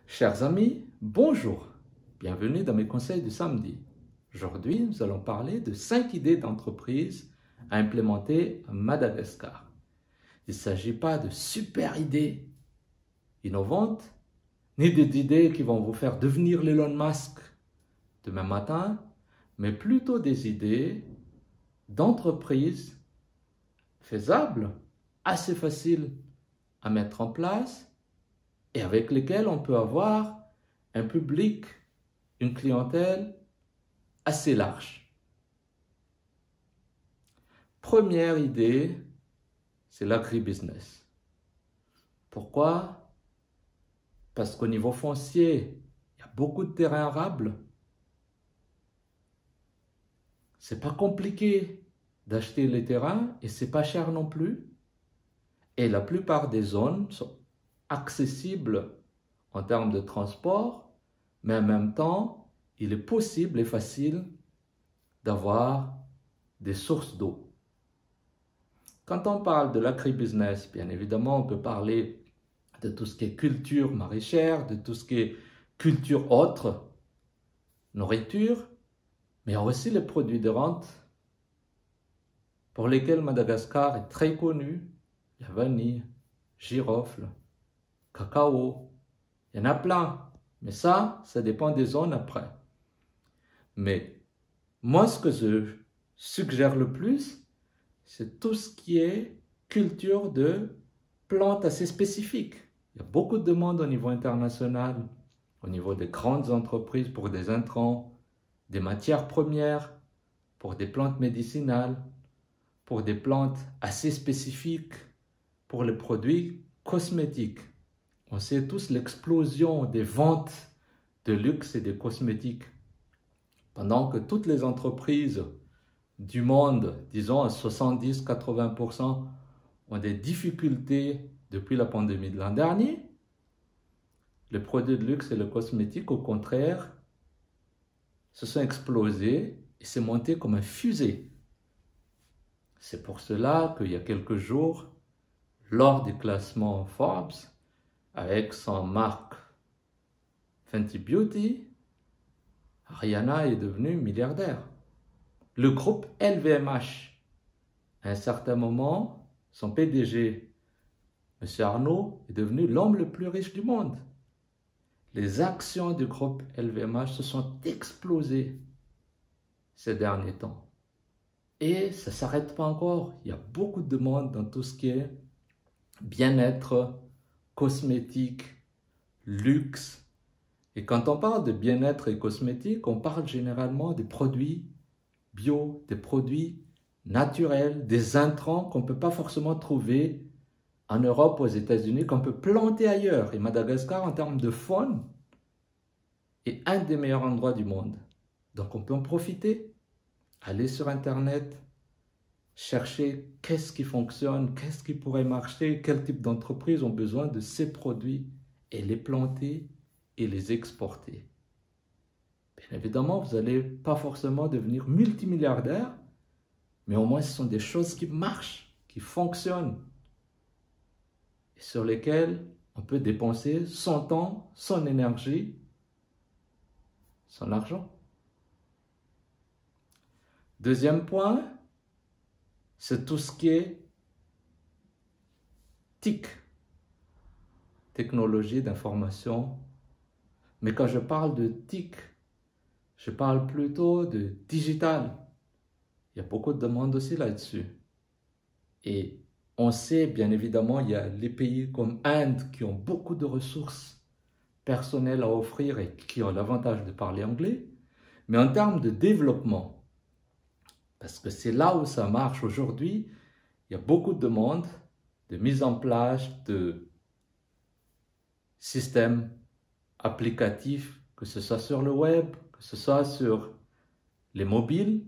Chers amis, bonjour. Bienvenue dans mes conseils du samedi. Aujourd'hui, nous allons parler de 5 idées d'entreprise à implémenter à Madagascar. Il ne s'agit pas de super idées innovantes, ni d'idées qui vont vous faire devenir l'Elon Musk demain matin, mais plutôt des idées d'entreprise faisables, assez faciles à mettre en place et avec lesquels on peut avoir un public, une clientèle assez large. Première idée, c'est l'agribusiness. Pourquoi? Parce qu'au niveau foncier, il y a beaucoup de terrains arables. C'est pas compliqué d'acheter les terrains et c'est pas cher non plus. Et la plupart des zones sont accessible en termes de transport, mais en même temps, il est possible et facile d'avoir des sources d'eau. Quand on parle de l'agribusiness, bien évidemment, on peut parler de tout ce qui est culture maraîchère, de tout ce qui est culture autre, nourriture, mais il y a aussi les produits de rente pour lesquels Madagascar est très connu. La vanille, girofle, cacao, il y en a plein, mais ça dépend des zones après. Mais moi, ce que je suggère le plus, c'est tout ce qui est culture de plantes assez spécifiques. Il y a beaucoup de demandes au niveau international, au niveau des grandes entreprises pour des intrants, des matières premières, pour des plantes médicinales, pour des plantes assez spécifiques, pour les produits cosmétiques. On sait tous l'explosion des ventes de luxe et de cosmétiques. Pendant que toutes les entreprises du monde, disons à 70-80%, ont des difficultés depuis la pandémie de l'an dernier, les produits de luxe et le cosmétique, au contraire, se sont explosés et s'est monté comme un fusée. C'est pour cela qu'il y a quelques jours, lors du classement Forbes, avec son marque Fenty Beauty, Rihanna est devenue milliardaire. Le groupe LVMH, à un certain moment, son PDG, M. Arnault, est devenu l'homme le plus riche du monde. Les actions du groupe LVMH se sont explosées ces derniers temps. Et ça ne s'arrête pas encore. Il y a beaucoup de demandes dans tout ce qui est bien-être, cosmétique, luxe. Et quand on parle de bien-être et cosmétique, on parle généralement des produits bio, des produits naturels, des intrants qu'on ne peut pas forcément trouver en Europe, aux États-Unis, qu'on peut planter ailleurs. Et Madagascar, en termes de faune, est un des meilleurs endroits du monde. Donc on peut en profiter, aller sur Internet, chercher qu'est-ce qui fonctionne, qu'est-ce qui pourrait marcher, quel type d'entreprise ont besoin de ces produits et les planter et les exporter. Bien évidemment, vous n'allez pas forcément devenir multimilliardaire, mais au moins ce sont des choses qui marchent, qui fonctionnent, et sur lesquelles on peut dépenser son temps, son énergie, son argent. Deuxième point, c'est tout ce qui est TIC, technologie d'information. Mais quand je parle de TIC, je parle plutôt de digital. Il y a beaucoup de demandes aussi là-dessus. Et on sait, bien évidemment, il y a les pays comme Inde qui ont beaucoup de ressources personnelles à offrir et qui ont l'avantage de parler anglais. Mais en termes de développement, parce que c'est là où ça marche aujourd'hui, il y a beaucoup de demandes de mise en place de systèmes applicatifs, que ce soit sur le web, que ce soit sur les mobiles.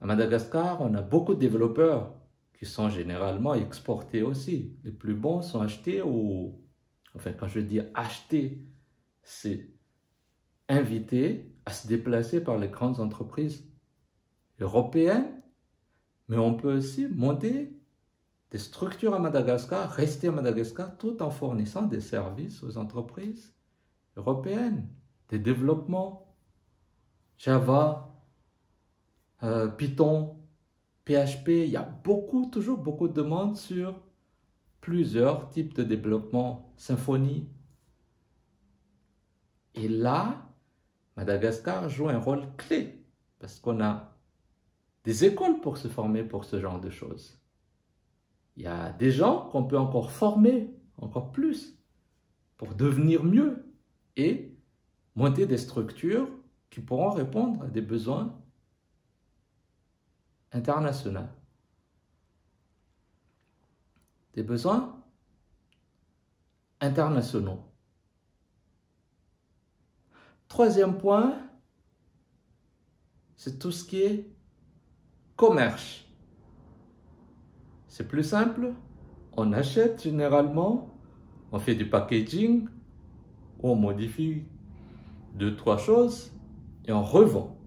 À Madagascar, on a beaucoup de développeurs qui sont généralement exportés aussi. Les plus bons sont achetés ou... Enfin, quand je dis acheter, c'est invités à se déplacer par les grandes entreprises européennes, mais on peut aussi monter des structures à Madagascar, rester à Madagascar tout en fournissant des services aux entreprises européennes, des développements Java, Python, PHP. Il y a toujours beaucoup de demandes sur plusieurs types de développement, Symfony. Et là, Madagascar joue un rôle clé parce qu'on a des écoles pour se former pour ce genre de choses. Il y a des gens qu'on peut encore former, encore plus, pour devenir mieux et monter des structures qui pourront répondre à des besoins internationaux. Des besoins internationaux. Troisième point, c'est tout ce qui est commerce. C'est plus simple, on achète généralement, on fait du packaging, on modifie 2-3 choses et on revend.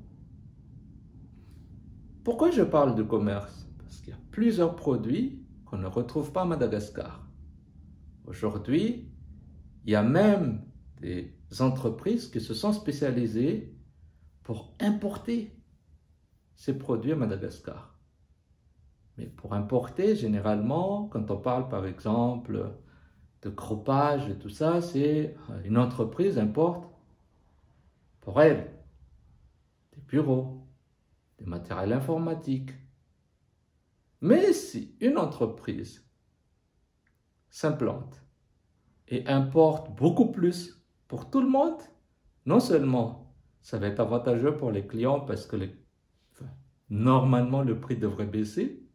Pourquoi je parle de commerce? Parce qu'il y a plusieurs produits qu'on ne retrouve pas à Madagascar. Aujourd'hui, il y a même des entreprises qui se sont spécialisées pour importer ces produits à Madagascar. Mais pour importer, généralement, quand on parle par exemple de groupage et tout ça, c'est une entreprise importe pour elle des bureaux, des matériels informatiques. Mais si une entreprise s'implante et importe beaucoup plus pour tout le monde, non seulement ça va être avantageux pour les clients parce que normalement le prix devrait baisser,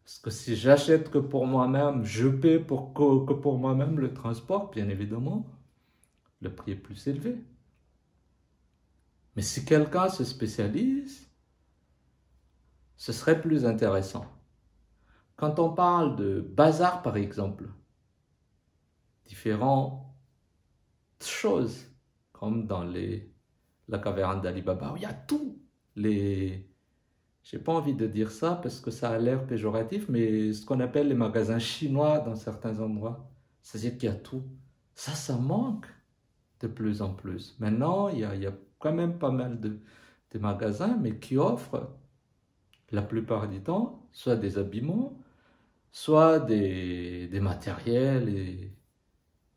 parce que si j'achète que pour moi-même, je paie que pour moi-même le transport, bien évidemment, le prix est plus élevé. Mais si quelqu'un se spécialise, ce serait plus intéressant. Quand on parle de bazar, par exemple, différentes choses, comme dans la caverne d'Ali Baba, où il y a tout. J'ai pas envie de dire ça parce que ça a l'air péjoratif, mais ce qu'on appelle les magasins chinois dans certains endroits, c'est-à-dire qu'il y a tout. Ça manque de plus en plus. Maintenant, il y a quand même pas mal de magasins, mais qui offrent la plupart du temps soit des habillements, soit des matériels et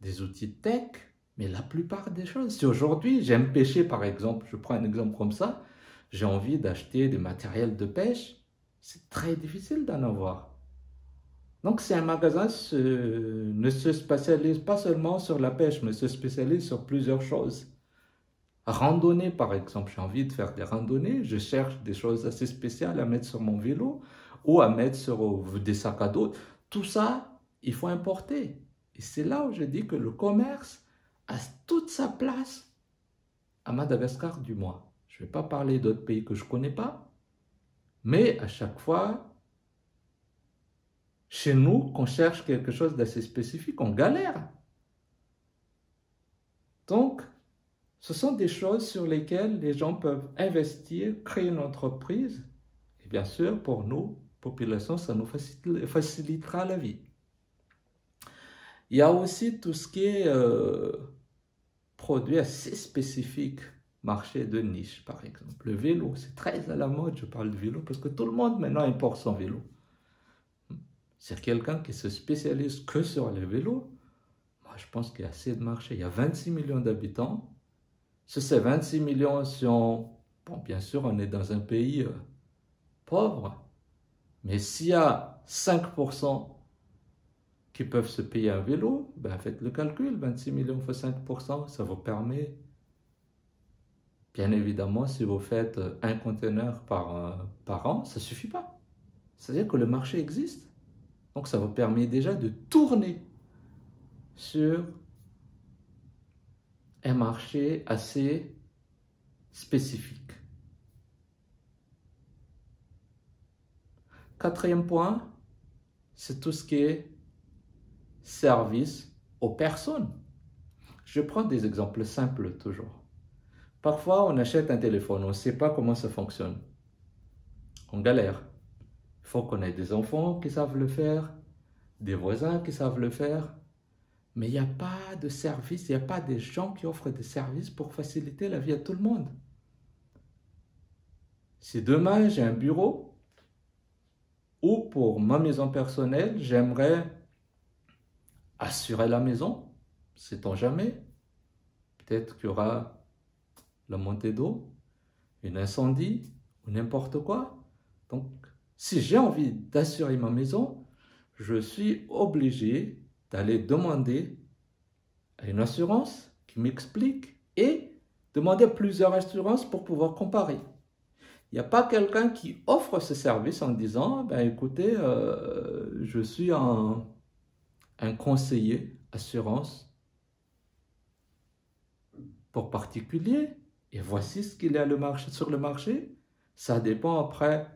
des outils de tech, mais la plupart des choses. Si aujourd'hui j'aime pêcher par exemple, je prends un exemple comme ça, j'ai envie d'acheter des matériels de pêche, c'est très difficile d'en avoir. Donc si un magasin ne se spécialise pas seulement sur la pêche, mais se spécialise sur plusieurs choses. Randonnée par exemple, j'ai envie de faire des randonnées, je cherche des choses assez spéciales à mettre sur mon vélo ou à mettre sur des sacs à dos. Tout ça, il faut importer. Et c'est là où je dis que le commerce a toute sa place à Madagascar du moins. Je ne vais pas parler d'autres pays que je ne connais pas, mais à chaque fois, chez nous, qu'on cherche quelque chose d'assez spécifique, on galère. Donc, ce sont des choses sur lesquelles les gens peuvent investir, créer une entreprise. Et bien sûr, pour nous, population, ça nous facilitera la vie. Il y a aussi tout ce qui est produit assez spécifique, marché de niche par exemple. Le vélo, c'est très à la mode, je parle de vélo, parce que tout le monde maintenant importe son vélo. C'est quelqu'un qui se spécialise que sur les vélos. Moi, je pense qu'il y a assez de marché. Il y a 26 millions d'habitants. Sur ces 26 millions, bon, bien sûr, on est dans un pays pauvre, mais s'il y a 5% qui peuvent se payer un vélo, ben faites le calcul, 26 millions fois 5%, ça vous permet, bien évidemment, si vous faites un conteneur par an, ça ne suffit pas. C'est-à-dire que le marché existe. Donc ça vous permet déjà de tourner sur un marché assez spécifique. Quatrième point, c'est tout ce qui est service aux personnes. Je prends des exemples simples toujours. Parfois, on achète un téléphone, on ne sait pas comment ça fonctionne. On galère. Il faut qu'on ait des enfants qui savent le faire, des voisins qui savent le faire. Mais il n'y a pas de service, il n'y a pas des gens qui offrent des services pour faciliter la vie à tout le monde. Si demain j'ai un bureau, ou pour ma maison personnelle, j'aimerais assurer la maison, sait-on jamais. Peut-être qu'il y aura la montée d'eau, un incendie, ou n'importe quoi. Donc, si j'ai envie d'assurer ma maison, je suis obligé d'aller demander à une assurance qui m'explique et demander plusieurs assurances pour pouvoir comparer. Il n'y a pas quelqu'un qui offre ce service en disant, ben écoutez, je suis un conseiller assurance pour particulier et voici ce qu'il y a sur le marché. Ça dépend après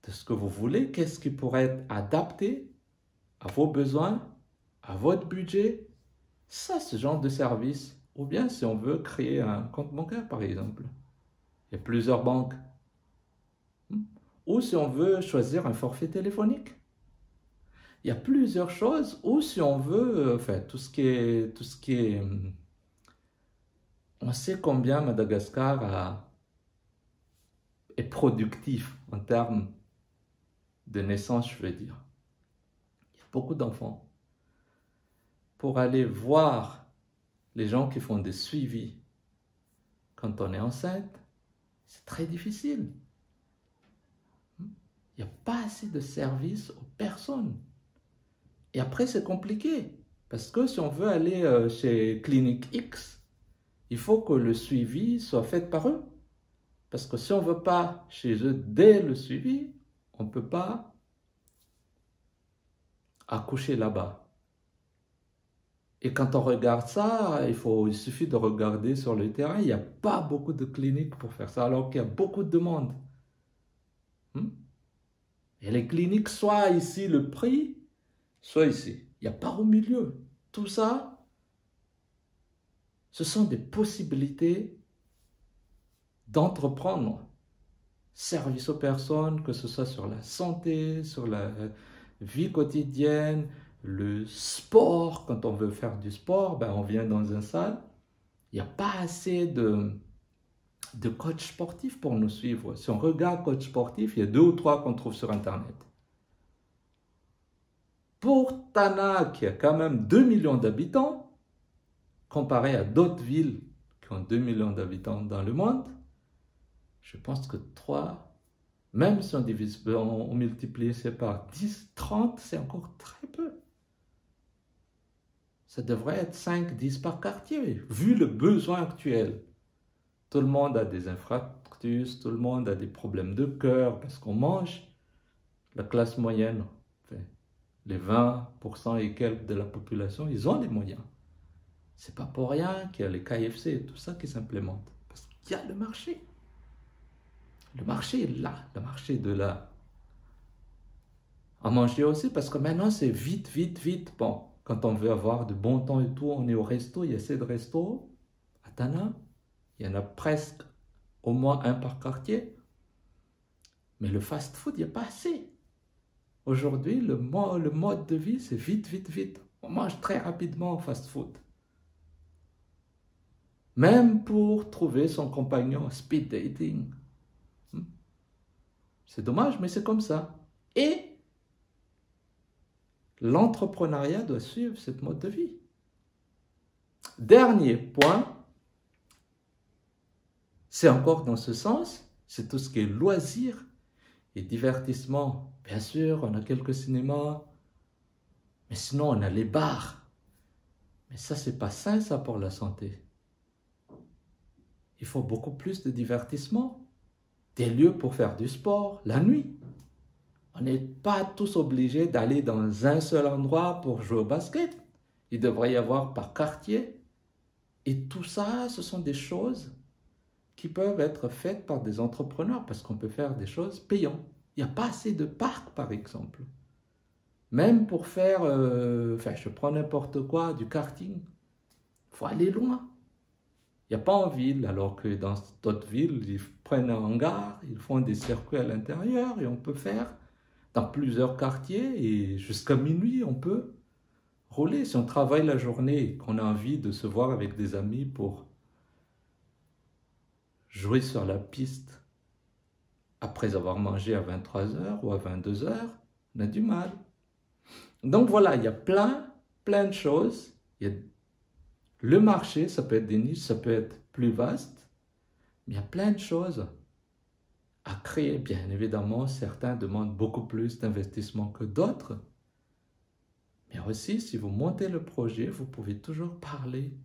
de ce que vous voulez, qu'est-ce qui pourrait être adapté à vos besoins, à votre budget. Ça, ce genre de service. Ou bien si on veut créer un compte bancaire, par exemple. Il y a plusieurs banques. Ou si on veut choisir un forfait téléphonique. Il y a plusieurs choses. Ou si on veut, enfin, tout ce qui est... On sait combien Madagascar est productif en termes de naissance, je veux dire. Il y a beaucoup d'enfants. Pour aller voir les gens qui font des suivis quand on est enceinte, c'est très difficile. Il n'y a pas assez de services aux personnes. Et après, c'est compliqué. Parce que si on veut aller chez Clinique X, il faut que le suivi soit fait par eux. Parce que si on ne veut pas chez eux dès le suivi, on ne peut pas accoucher là-bas. Et quand on regarde ça, il suffit de regarder sur le terrain, il n'y a pas beaucoup de cliniques pour faire ça, alors qu'il y a beaucoup de demandes. Et les cliniques, soit ici le prix, soit ici. Il n'y a pas au milieu. Tout ça, ce sont des possibilités d'entreprendre service aux personnes, que ce soit sur la santé, sur la vie quotidienne, le sport. Quand on veut faire du sport, ben on vient dans une salle. Il n'y a pas assez de coachs sportifs pour nous suivre. Si on regarde coach sportif, il y a 2 ou 3 qu'on trouve sur Internet. Pour Tana, qui a quand même 2 millions d'habitants, comparé à d'autres villes qui ont 2 millions d'habitants dans le monde, je pense que 3, même si on multiplie ça par 10, 30, c'est encore très peu. Ça devrait être 5, 10 par quartier, vu le besoin actuel. Tout le monde a des infarctus, tout le monde a des problèmes de cœur parce qu'on mange. La classe moyenne, enfin, les 20% et quelques de la population, ils ont les moyens. C'est pas pour rien qu'il y a les KFC et tout ça qui s'implémentent. Parce qu'il y a le marché. Le marché est là, le marché de là. À manger aussi, parce que maintenant c'est vite, vite, vite. Bon, quand on veut avoir de bon temps et tout, on est au resto, il y a assez de restos. À Tana, il y en a presque au moins un par quartier. Mais le fast-food, il n'y a pas assez. Aujourd'hui, le mode de vie, c'est vite, vite, vite. On mange très rapidement au fast-food. Même pour trouver son compagnon, speed dating. C'est dommage, mais c'est comme ça. Et l'entrepreneuriat doit suivre cette mode de vie. Dernier point, c'est encore dans ce sens, c'est tout ce qui est loisirs et divertissement. Bien sûr, on a quelques cinémas, mais sinon on a les bars. Mais ça, c'est pas sain, ça, pour la santé. Il faut beaucoup plus de divertissement, des lieux pour faire du sport, la nuit. On n'est pas tous obligés d'aller dans un seul endroit pour jouer au basket. Il devrait y avoir par quartier. Et tout ça, ce sont des choses qui peuvent être faites par des entrepreneurs parce qu'on peut faire des choses payantes. Il n'y a pas assez de parcs, par exemple. Même pour faire, je prends n'importe quoi, du karting, il faut aller loin. Il n'y a pas en ville, alors que dans d'autres villes, ils prennent un hangar, ils font des circuits à l'intérieur et on peut faire dans plusieurs quartiers et jusqu'à minuit, on peut rouler. Si on travaille la journée, qu'on a envie de se voir avec des amis pour jouer sur la piste après avoir mangé à 23h ou à 22h, on a du mal. Donc voilà, il y a plein de choses. Le marché, ça peut être des niches, ça peut être plus vaste, mais il y a plein de choses à créer. Bien évidemment, certains demandent beaucoup plus d'investissement que d'autres. Mais aussi, si vous montez le projet, vous pouvez toujours parler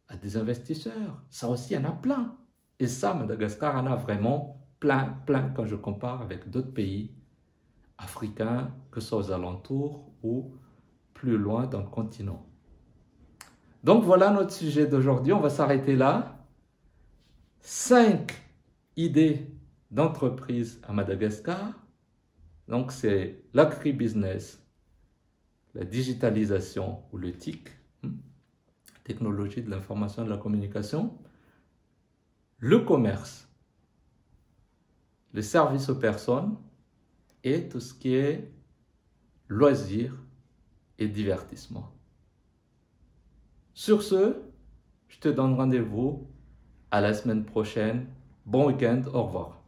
à des investisseurs. Ça aussi, il y en a plein. Et ça, Madagascar en a vraiment plein quand je compare avec d'autres pays africains, que ce soit aux alentours ou plus loin dans le continent. Donc voilà notre sujet d'aujourd'hui. On va s'arrêter là. 5 idées d'entreprise à Madagascar. Donc c'est l'agribusiness, la digitalisation ou le TIC, technologie de l'information et de la communication, le commerce, le service aux personnes et tout ce qui est loisirs et divertissement. Sur ce, je te donne rendez-vous à la semaine prochaine. Bon week-end, au revoir.